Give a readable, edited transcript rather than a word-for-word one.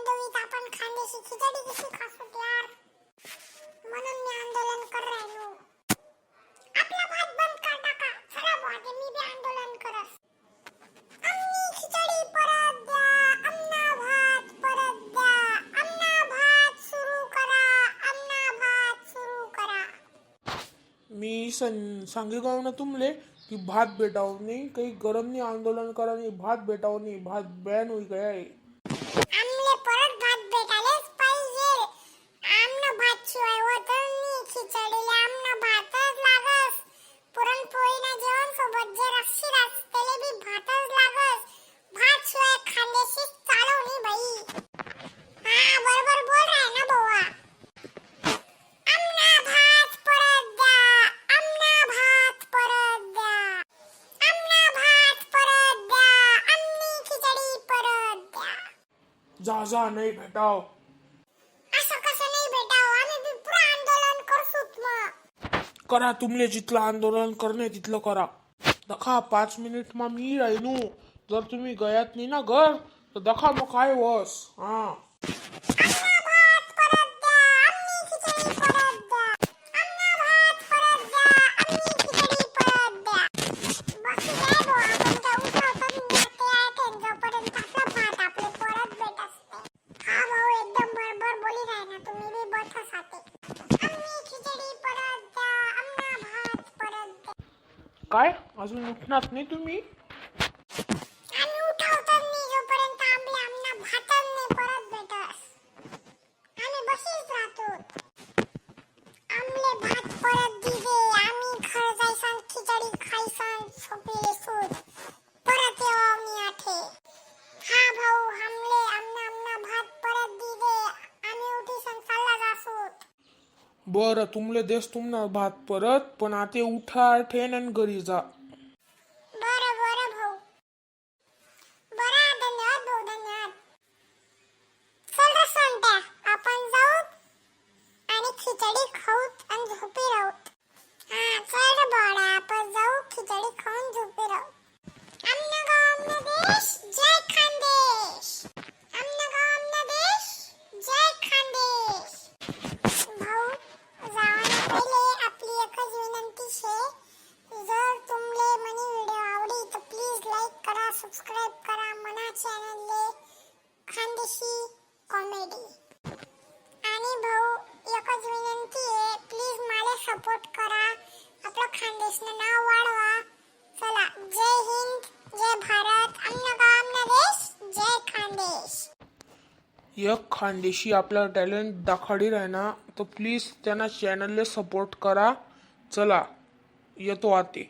हिंदवीत आपण खानदेशी खिचडी कशी खासू यार, म्हणून मी आंदोलन कर राहिलो. आपला भात बंद कर टाका, चला भागे मी बी आंदोलन करस. आमनी खिचडी परत द्या, आमना भात परत द्या, आमना भात सुरू करा, आमना भात सुरू करा. मी सांगेगाव ना तुमले की भात भेटाव नाही, काही गरम नाही, आंदोलन करा नाही, भात भेटाव नाही, भात बॅन होई गया आहे. आमले परत भात भेटायलाच पाहिजे. आमना भात शिवाय होत नाही, खिचडीला आमना भातच लागस. पुरणपोळीना जेवण सोबत जे रस्सी त्याले बी भातच लागस. भात शिवाय खानदेशी चालव नाही बाई. हा बरोबर बोल राय ना भावा. आमना भात परत द्या, आमना भात परत द्या, आमना भात परत द्या, आमनी खिचडी परत द्या. जा जा नाही भेटाव. असं कसं नाही भेटाव, आम्ही बी पुरा आंदोलन करसूत मग. करा तुमले जिथलं आंदोलन करणे तिथलं करा. दखा 5 मिनिट मा मी राहीनू. जर तुम्ही गयात नाही ना घर तर दखा मग काय वस. हा आमना भात परत द्या, आमनी खिचडी परत द्या, आमना भात परत द्या, आमनी खिचडी परत द्या. बाकी काय भाऊ, आपण काय उठवतात ते ऐकेन जोपर्यंत आपला भात आपले परत भेट असते. हा भाऊ एकदम बरोबर बोली राय ना तुम्ही बी बथस आते. आमनी खिचडी परत द्या, आमना भात परत द्या. काय अजून उठणार नाही तुम्ही? आम्ही उठवतात नाही जोपर्यंत आमले आमना भातच नाही परत भेटस. आम्ही बशीच राहतो. आमले भात परत दिले, आम्ही घर जायसान खिचडी खायसान झोपेले सूत. परत येवाव नाही आठे. हा भाऊ हमले आमना आमना भात परत दिले, आम्ही उठीसन चालला जासूत. बरं तुमले देस तुमना भात परत, पण आता उठा ठेन आणि घरी जा. बरं बरं भाऊ. बरं धन्यवाद भाऊ, धन्यवाद. चल रे सोनट्या, आपण जाऊत आणि खिचडी खाऊत आणि झोपी राहूत. हा चल रे बाळा, आपण जाऊ खिचडी खाऊन झोपी राहू. आमना गाव आमना देश, जय खानदेश. आमना गाव आमना देश, जय खानदेश. भाऊ जावाना पहिले आपली एकच विनंती शे, जर तुमले मनी व्हिडिओ आवडी तर प्लीज लाईक करा, सबस्क्राइब करा मना चॅनलले खानदेशी कॉमेडी. आणि भाऊ एकच विनंती आहे, प्लीज मला सपोर्ट करा, आपलं खानदेशनं नाव वाढवा. चला जय हिंद, जय भारत, आमना गाव आमना देश, जय खानदेश. एक खानदेशी आपला टॅलेंट दाखवडी आहे ना, तर प्लीज त्यांना चॅनलले सपोर्ट करा. चला येतो आते.